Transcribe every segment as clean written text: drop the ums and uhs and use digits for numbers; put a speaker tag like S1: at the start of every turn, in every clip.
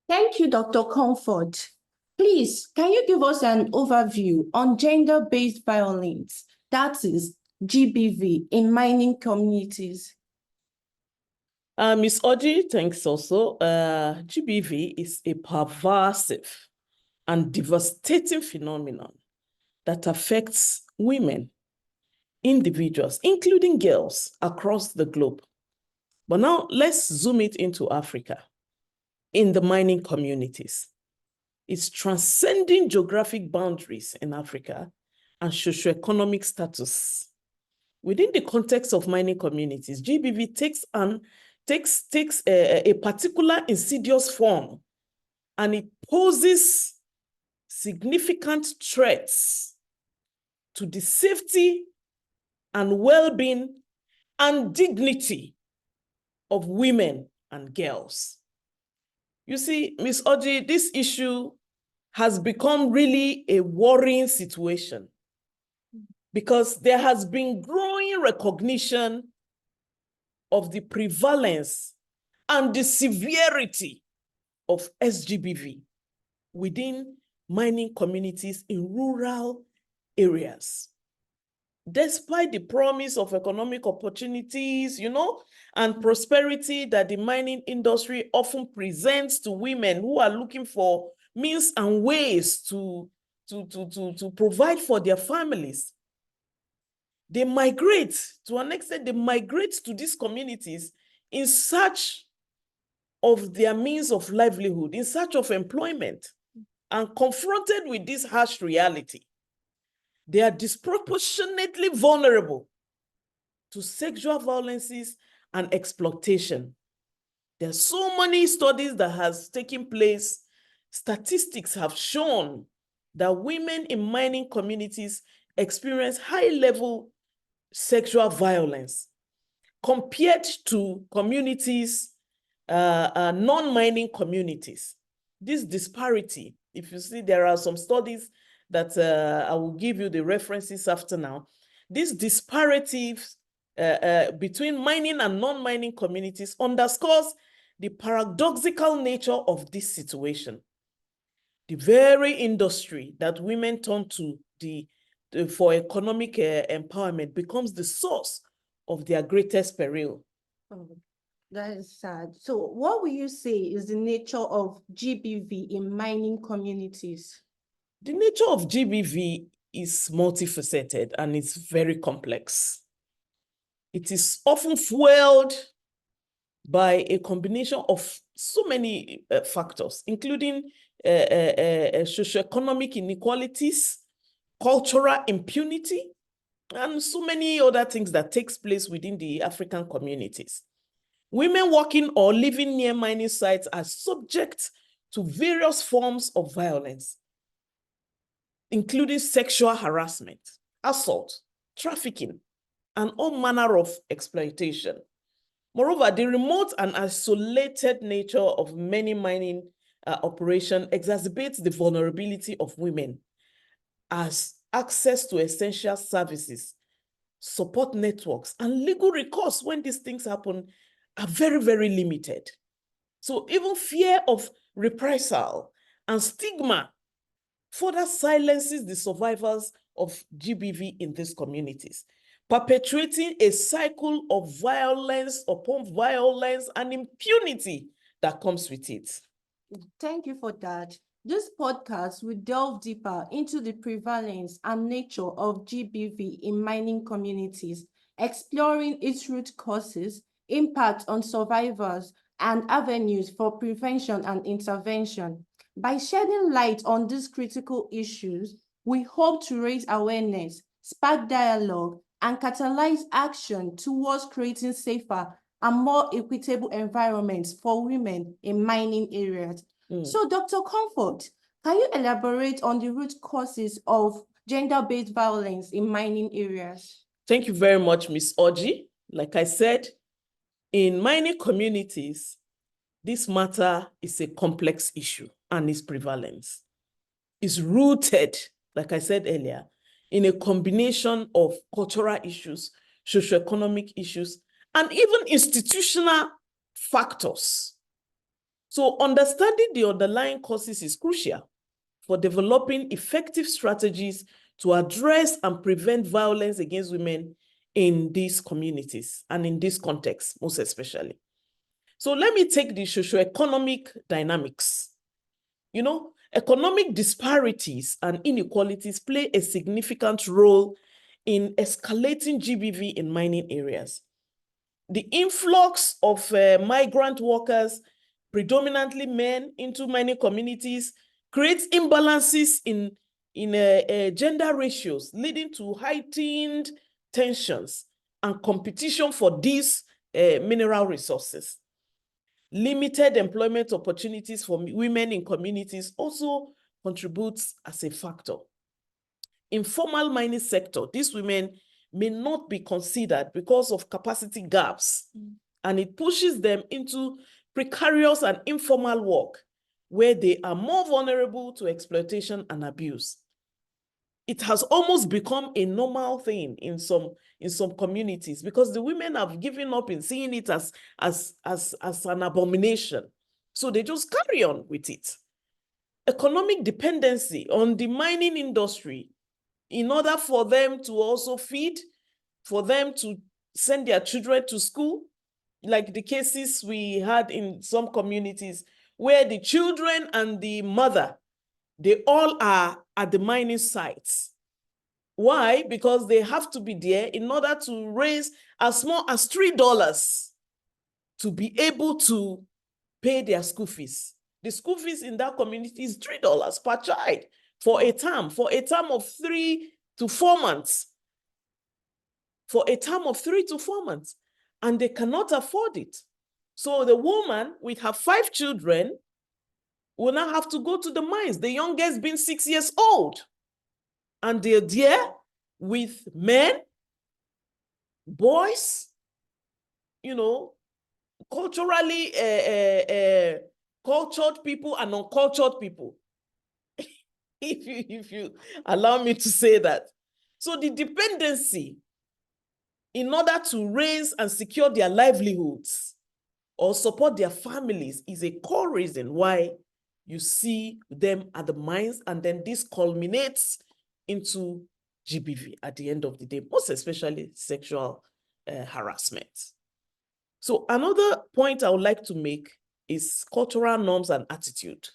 S1: Thank you, Dr. Comfort. Please, can you give us an overview on gender-based violence, that is GBV, in mining communities?
S2: Ms. Oji, thanks also. GBV is a pervasive and devastating phenomenon that affects women, individuals, including girls across the globe. But now let's zoom it into Africa, in the mining communities. It's transcending geographic boundaries in Africa and socio-economic status. Within the context of mining communities, GBV takes a particular insidious form, and it poses significant threats to the safety and well-being and dignity of women and girls. You see, Ms. Oji, this issue has become really a worrying situation because there has been growing recognition of the prevalence and the severity of SGBV within mining communities in rural areas. Despite the promise of economic opportunities, and prosperity that the mining industry often presents to women who are looking for means and ways to provide for their families, they migrate, to an extent, they migrate to these communities in search of their means of livelihood, in search of employment, and confronted with this harsh reality, they are disproportionately vulnerable to sexual violences and exploitation. There are so many studies that has taken place. Statistics have shown that women in mining communities experience high-level sexual violence compared to communities, non-mining communities. This disparity, if you see, there are some studies that I will give you the references after now. These disparities between mining and non-mining communities underscores the paradoxical nature of this situation. The very industry that women turn to for economic empowerment becomes the source of their greatest peril.
S1: Oh, that is sad. So what will you say is the nature of GBV in mining communities?
S2: The nature of GBV is multifaceted and it's very complex. It is often fueled by a combination of so many factors, including socioeconomic inequalities, cultural impunity, and so many other things that takes place within the African communities. Women working or living near mining sites are subject to various forms of violence, including sexual harassment, assault, trafficking, and all manner of exploitation. Moreover, the remote and isolated nature of many mining operations exacerbates the vulnerability of women, as access to essential services, support networks, and legal recourse when these things happen are very, very limited. So even fear of reprisal and stigma further silences the survivors of GBV in these communities, perpetuating a cycle of violence upon violence and impunity that comes with it.
S1: Thank you for that. This podcast will delve deeper into the prevalence and nature of GBV in mining communities, exploring its root causes, impact on survivors, and avenues for prevention and intervention. By shedding light on these critical issues, we hope to raise awareness, spark dialogue, and catalyze action towards creating safer and more equitable environments for women in mining areas. So, Dr. Comfort, can you elaborate on the root causes of gender-based violence in mining areas?
S2: Thank you very much, Ms. Oji. Like I said, in mining communities, this matter is a complex issue and its prevalence is rooted, like I said earlier, in a combination of cultural issues, socioeconomic issues, and even institutional factors. So understanding the underlying causes is crucial for developing effective strategies to address and prevent violence against women in these communities and in this context, most especially. So let me take the socio-economic dynamics. You know, economic disparities and inequalities play a significant role in escalating GBV in mining areas. The influx of migrant workers, predominantly men, into mining communities creates imbalances in gender ratios, leading to heightened tensions and competition for these mineral resources. Limited employment opportunities for women in communities also contributes as a factor. Informal mining sector, these women may not be considered because of capacity gaps, and it pushes them into precarious and informal work where they are more vulnerable to exploitation and abuse. It has almost become a normal thing in some communities because the women have given up in seeing it as an abomination. So they just carry on with it. Economic dependency on the mining industry in order for them to also feed, for them to send their children to school, like the cases we had in some communities where the children and the mother, they all are at the mining sites. Why? Because they have to be there in order to raise as small as $3 to be able to pay their school fees. The school fees in that community is $3 per child for a term of 3 to 4 months. For a term of 3 to 4 months. And they cannot afford it. So the woman with her 5 children will now have to go to the mines, the youngest being 6 years old. And they're there with men, boys, you know, culturally cultured people and uncultured people. if you allow me to say that. So the dependency in order to raise and secure their livelihoods or support their families is a core reason why you see them at the mines, and then this culminates into GBV at the end of the day, most especially sexual harassment. So another point I would like to make is cultural norms and attitude.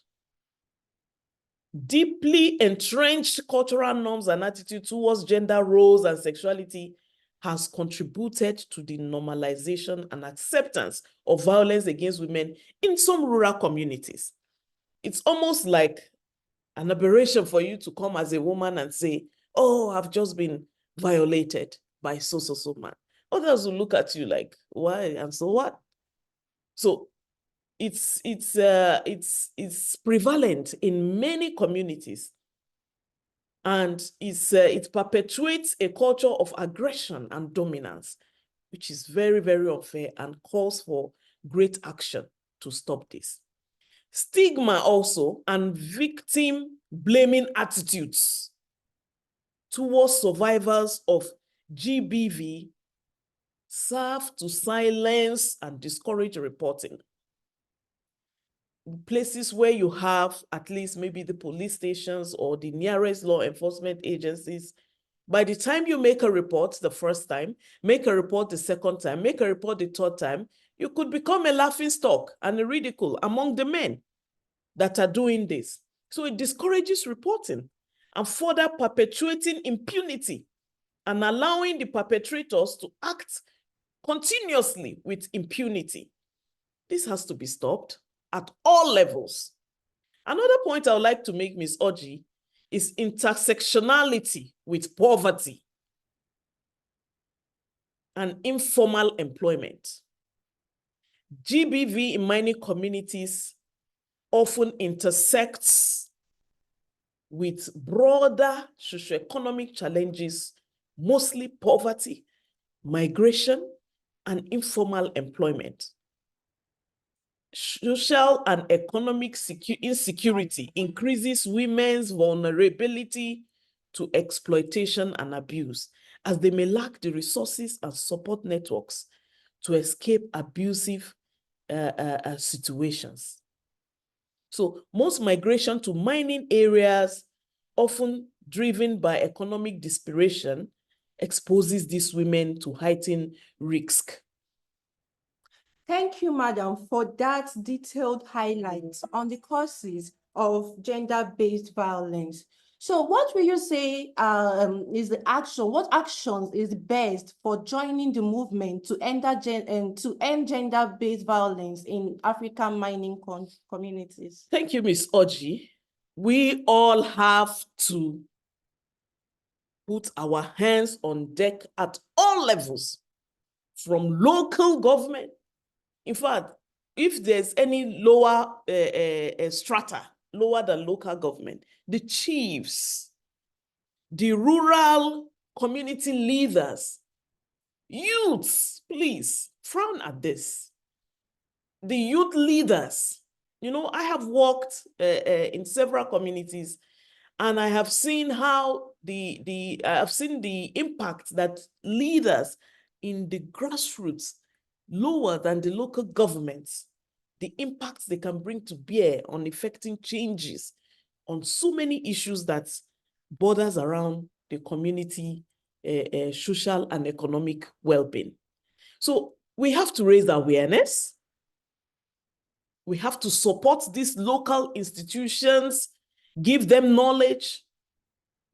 S2: Deeply entrenched cultural norms and attitude towards gender roles and sexuality has contributed to the normalization and acceptance of violence against women in some rural communities. It's almost like an aberration for you to come as a woman and say, oh, I've just been violated by so man. Others will look at you like, why? And so what? So it's prevalent in many communities. And it perpetuates a culture of aggression and dominance, which is very, very unfair and calls for great action to stop this. Stigma also and victim blaming attitudes towards survivors of GBV serve to silence and discourage reporting. Places where you have at least maybe the police stations or the nearest law enforcement agencies, by the time you make a report the first time, make a report the second time, make a report the third time, you could become a laughingstock and a ridicule among the men that are doing this. So it discourages reporting and further perpetuating impunity and allowing the perpetrators to act continuously with impunity. This has to be stopped at all levels. Another point I would like to make, Ms. Oji, is intersectionality with poverty and informal employment. GBV in mining communities often intersects with broader socioeconomic challenges, mostly poverty, migration, and informal employment. Social and economic insecurity increases women's vulnerability to exploitation and abuse, as they may lack the resources and support networks to escape abusive situations. So most migration to mining areas, often driven by economic desperation, exposes these women to heightened risk.
S1: Thank you, madam, for that detailed highlight on the causes of gender-based violence. So what will you say is the action, what actions is best for joining the movement to end gender-based violence in African mining communities?
S2: Thank you, Ms. Oji. We all have to put our hands on deck at all levels, from local government. In fact, if there's any lower strata, lower than local government, the chiefs, the rural community leaders, youths, please frown at this. The youth leaders, you know, I have worked in several communities, and I have seen how I've seen the impact that leaders in the grassroots, lower than the local governments, the impacts they can bring to bear on effecting changes on so many issues that borders around the community, social and economic well-being. So we have to raise awareness. We have to support these local institutions, give them knowledge,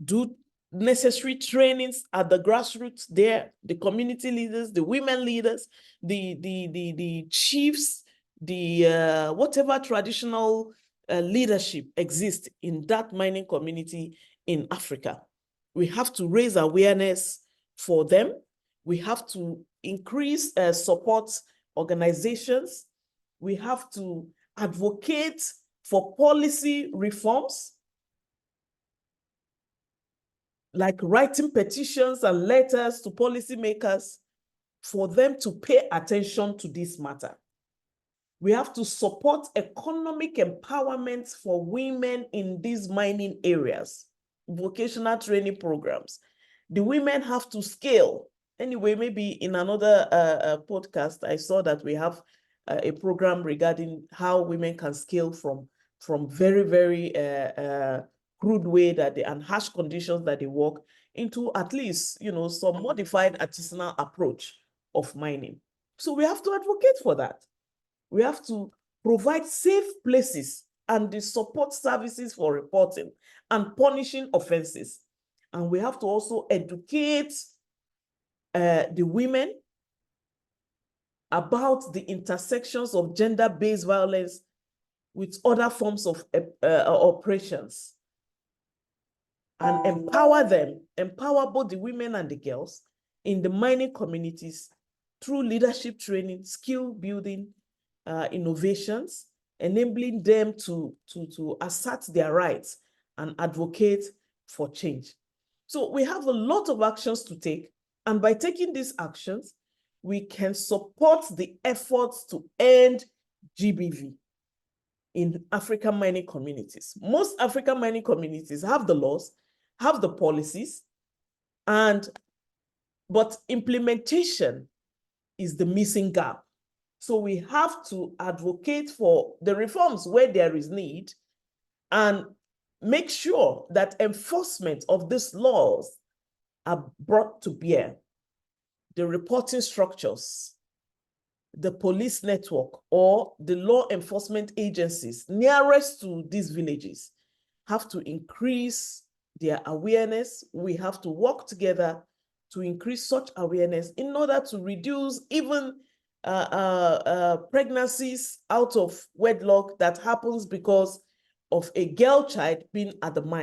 S2: do necessary trainings at the grassroots there, the community leaders, the women leaders, the chiefs, the whatever traditional leadership exists in that mining community in Africa. We have to raise awareness for them. We have to increase support organizations. We have to advocate for policy reforms, like writing petitions and letters to policymakers for them to pay attention to this matter. We have to support economic empowerment for women in these mining areas, vocational training programs. The women have to scale. Anyway, maybe in another podcast, I saw that we have a program regarding how women can scale from very, very crude way and harsh conditions that they work into at least, you know, some modified artisanal approach of mining. So we have to advocate for that. We have to provide safe places and the support services for reporting and punishing offenses. And we have to also educate the women about the intersections of gender-based violence with other forms of oppressions, and empower both the women and the girls in the mining communities through leadership training, skill building, innovations, enabling them to assert their rights and advocate for change. So we have a lot of actions to take, and by taking these actions, we can support the efforts to end GBV in African mining communities. Most African mining communities have the laws, have the policies, but implementation is the missing gap. So we have to advocate for the reforms where there is need and make sure that enforcement of these laws are brought to bear. The reporting structures, the police network, or the law enforcement agencies nearest to these villages have to increase their awareness. We have to work together to increase such awareness in order to reduce even pregnancies out of wedlock that happens because of a girl child being at the mine.